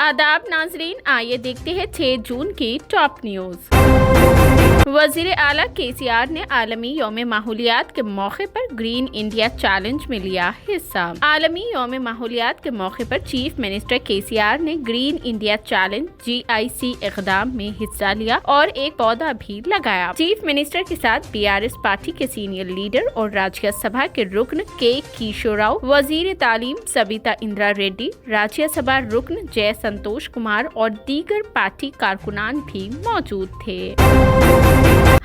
आदाब नाजरीन, आइए देखते हैं 6 जून की टॉप न्यूज। वजीर आला KCR ने आलमी यौम माहौलियात के मौके पर ग्रीन इंडिया चैलेंज में लिया हिस्सा। आलमी यौम माहौलियात के मौके पर चीफ मिनिस्टर KCR ने ग्रीन इंडिया चैलेंज GIC इक़दाम में हिस्सा लिया और एक पौधा भी लगाया। चीफ मिनिस्टर के साथ BRS पार्टी के सीनियर लीडर और राज्यसभा के रुकन K किशोर राव, वजीर तालीम सबिता इंदिरा रेड्डी, राज्यसभा रुकन जय संतोष कुमार और दीगर पार्टी कारकुनान भी मौजूद थे।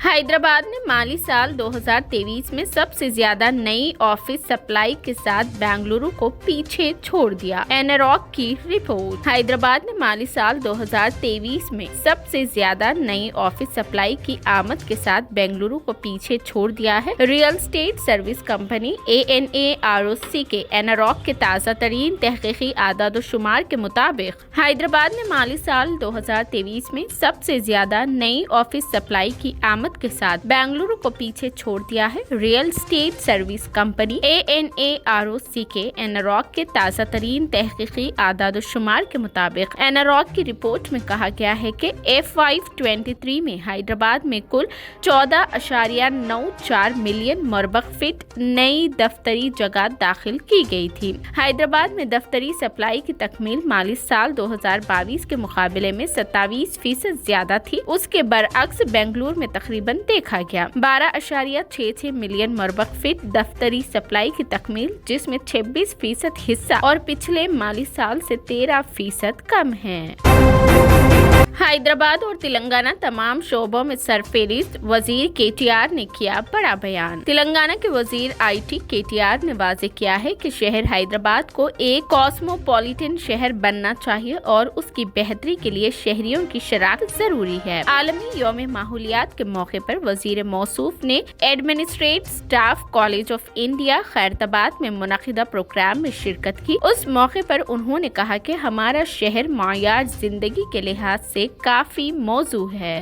हैदराबाद ने माली साल 2023 में सबसे ज्यादा नई ऑफिस सप्लाई के साथ बेंगलुरु को पीछे छोड़ दिया। एनरॉक की रिपोर्ट। हैदराबाद ने माली साल 2023 में सबसे ज्यादा नई ऑफिस सप्लाई की आमद के साथ बेंगलुरु को पीछे छोड़ दिया है। Real estate service company ANAROC के एनरॉक के ताज़ा तरीन तहकीकी आदाद-ओ-शुमार के मुताबिक हैदराबाद ने माली साल 2023 में सबसे ज्यादा नई ऑफिस सप्लाई की आमद के साथ बेंगलुरु को पीछे छोड़ दिया है। Real estate service company ANAROC के एनरॉक के ताज़ा तरीन तहकीकी आदाद-ओ-शुमार के मुताबिक एनरॉक की रिपोर्ट में कहा गया है कि FY23 में हैदराबाद में कुल 14.94 मिलियन मरबक फीट नई दफ्तरी जगह दाखिल की गई थी। हैदराबाद में दफ्तरी सप्लाई की तकमील माली साल 2022 के मुकाबले में 27% ज्यादा थी। उसके बरअक्स बेंगलुरु में तकरीबन देखा गया 12.66 मिलियन मरबक फीट दफ्तरी सप्लाई की तकमील, जिसमें 26% हिस्सा और पिछले माली साल से 13% कम है। हैदराबाद और तेलंगाना तमाम शोबों में सरफहरिस्त, वजीर KTR ने किया बड़ा बयान। तेलंगाना के वजीर IT KTR ने वाजे किया है कि शहर हैदराबाद को एक कॉस्मोपॉलिटन शहर बनना चाहिए और उसकी बेहतरी के लिए शहरियों की शराकत जरूरी है। आलमी यौम माहौलियात के मौके पर वजीर मौसूफ ने administrate staff college of India Khairatabad में मुनक़िदा प्रोग्राम में शिरकत की। उस मौके पर उन्होंने कहा कि हमारा शहर मायार जिंदगी के लिहाज से काफी मौजू है।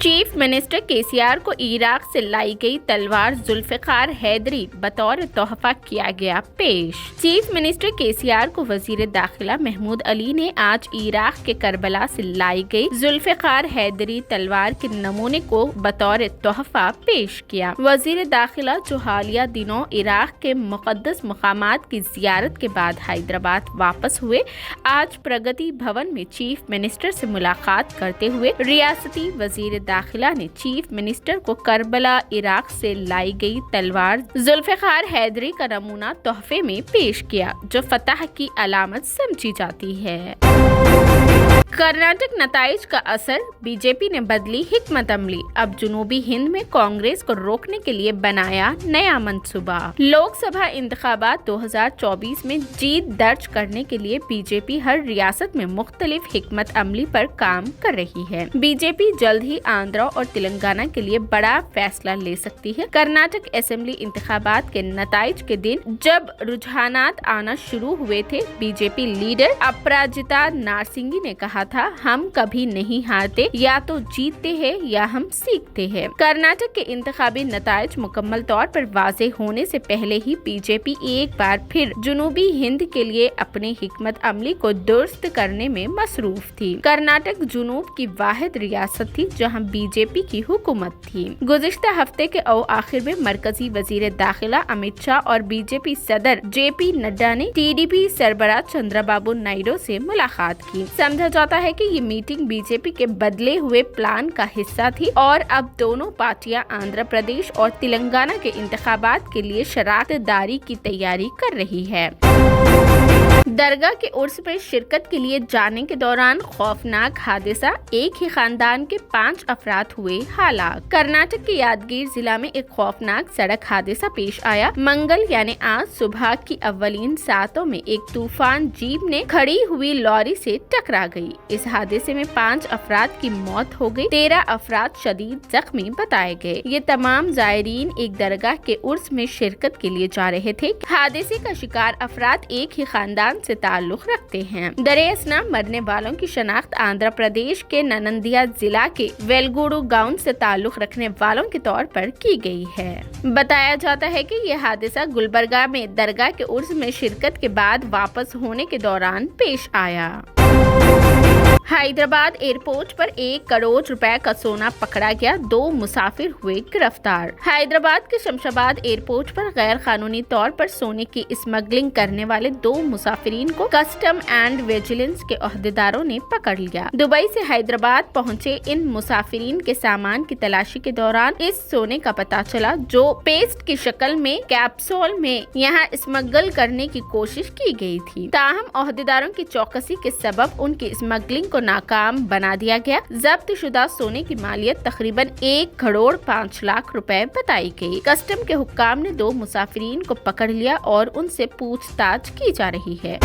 चीफ मिनिस्टर KCR को इराक से लाई गई तलवार जुल्फ़िकार हैदरी बतौर तोहफा किया गया पेश। चीफ मिनिस्टर KCR को वजीर दाखिला महमूद अली ने आज इराक के करबला से लाई गई जुल्फ़िकार हैदरी तलवार के नमूने को बतौर तोहफा पेश किया। वजीर दाखिला जो हालिया दिनों इराक के मुक़द्दस मकामात की जियारत के बाद हैदराबाद वापस हुए, आज प्रगति भवन में चीफ मिनिस्टर से मुलाकात करते हुए रियासती वजीर दाखिला ने चीफ मिनिस्टर को करबला इराक से लाई गई तलवार जुल्फ़िकार हैदरी का नमूना तोहफे में पेश किया, जो फतह की अलामत समझी जाती है। कर्नाटक नताइज का असर, बीजेपी ने बदली हिकमत अमली, अब जनूबी हिंद में कांग्रेस को रोकने के लिए बनाया नया मंसूबा। लोकसभा इंतखाबात 2024 में जीत दर्ज करने के लिए बीजेपी हर रियासत में मुख्तलिफ हिकमत अमली पर काम कर रही है। बीजेपी जल्द ही आंध्रा और तेलंगाना के लिए बड़ा फैसला ले सकती है। कर्नाटक असेंबली इंतखाबात के नताइज के दिन जब रुझानात आना शुरू हुए थे, बीजेपी लीडर अपराजिता नारसिंगी ने कहा था, हम कभी नहीं हारते, या तो जीतते हैं या हम सीखते हैं। कर्नाटक के इंतखाबी नताइज मुकम्मल तौर पर वाज़े होने से पहले ही बीजेपी एक बार फिर जनूबी हिंद के लिए अपनी हिकमत अमली को दुरुस्त करने में मसरूफ थी। कर्नाटक जुनूब की वाहिद रियासत थी जहां बीजेपी की हुकूमत थी। गुज़िश्ता हफ्ते के आखिर में मरकजी वजीर दाखिला अमित शाह और बीजेपी सदर JP नड्डा ने TDP सरबराह चंद्रबाबू नायडू से मुलाकात की। समझा जाता है कि ये मीटिंग बीजेपी के बदले हुए प्लान का हिस्सा थी और अब दोनों पार्टियां आंध्र प्रदेश और तेलंगाना के इंतखाबात के लिए शराकत दारी की तैयारी कर रही है। दरगाह के उर्स पर शिरकत के लिए जाने के दौरान खौफनाक हादसा, एक ही खानदान के 5 अफराद हुए हलाक। कर्नाटक के यादगीर जिला में एक खौफनाक सड़क हादसा पेश आया। मंगल यानी आज सुबह की अव्वलीन सातों में एक तूफान जीप ने खड़ी हुई लॉरी से टकरा गई। इस हादसे में 5 अफराद की मौत हो गई, 13 अफराद शदीद जख्मी बताए गए। ये तमाम जायरीन एक दरगाह के उर्स में शिरकत के लिए जा रहे थे। हादसे का शिकार अफराद एक ही खानदान से ताल्लुक रखते हैं। दरअसल मरने वालों की शनाख्त आंध्र प्रदेश के ननंदिया जिला के वेलगुडू गांव से ताल्लुक रखने वालों के तौर पर की गई है। बताया जाता है कि यह हादसा गुलबर्गा में दरगाह के उर्स में शिरकत के बाद वापस होने के दौरान पेश आया। हैदराबाद एयरपोर्ट पर 1 करोड़ रुपए का सोना पकड़ा गया, 2 मुसाफिर हुए गिरफ्तार। हैदराबाद के शमशाबाद एयरपोर्ट पर गैर कानूनी तौर पर सोने की स्मगलिंग करने वाले 2 मुसाफिरीन को कस्टम एंड विजिलेंस के ओहदेदारों ने पकड़ लिया। दुबई से हैदराबाद पहुंचे इन मुसाफिरीन के सामान की तलाशी के दौरान इस सोने का पता चला, जो पेस्ट की शक्ल में कैप्सूल में यहाँ स्मगल करने की कोशिश की गई थी। ताहम ओहदेदारों की चौकसी के सबब उनकी स्मगलिंग को नाकाम बना दिया गया। जब्त शुदा सोने की मालियत तकरीबन 1 करोड़ 5 लाख रुपए बताई गई। कस्टम के हुक्काम ने 2 मुसाफिरीन को पकड़ लिया और उनसे पूछताछ की जा रही है।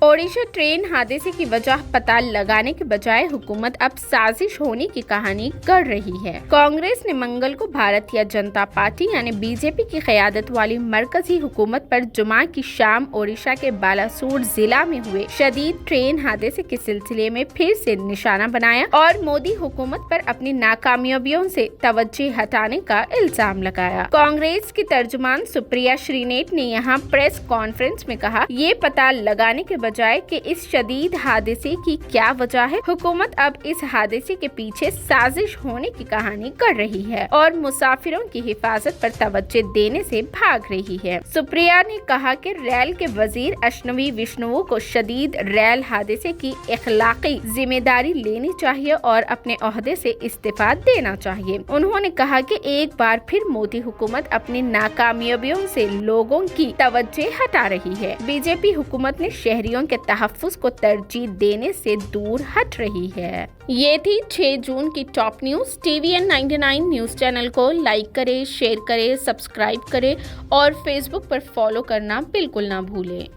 ओडिशा ट्रेन हादसे की वजह पता लगाने के बजाय हुकूमत अब साजिश होने की कहानी गढ़ रही है। कांग्रेस ने मंगल को भारतीय जनता पार्टी यानी बीजेपी की क़यादत वाली मरकजी हुकूमत पर जुमा की शाम ओडिशा के बालासोर जिला में हुए शदीद ट्रेन हादसे के सिलसिले में फिर से निशाना बनाया और मोदी हुकूमत पर अपनी नाकामयाबियों से तवज्जो हटाने का इल्जाम लगाया। कांग्रेस की तर्जुमान सुप्रिया श्रीनेट ने यहाँ प्रेस कॉन्फ्रेंस में कहा, ये पता लगाने के बजाय कि इस शदीद हादसे की क्या वजह है, हुकूमत अब इस हादसे के पीछे साजिश होने की कहानी कर रही है और मुसाफिरों की हिफाजत पर तवज्जो देने से भाग रही है। सुप्रिया ने कहा कि रेल के वजीर अश्विनी वैष्णव को शदीद रेल हादसे की इखलाकी जिम्मेदारी लेनी चाहिए और अपने ओहदे से इस्तीफा देना चाहिए। उन्होंने कहा कि एक बार फिर मोदी हुकूमत अपनी नाकामयाबियों से लोगों की तवज्जो हटा रही है। बीजेपी हुकूमत ने शहरियों के तहफ्फुज़ को तरजीह देने से दूर हट रही है। ये थी 6 जून की top news. TVN 99 news channel को लाइक करें, शेयर करें, सब्सक्राइब करें और फेसबुक पर फॉलो करना बिल्कुल ना भूलें।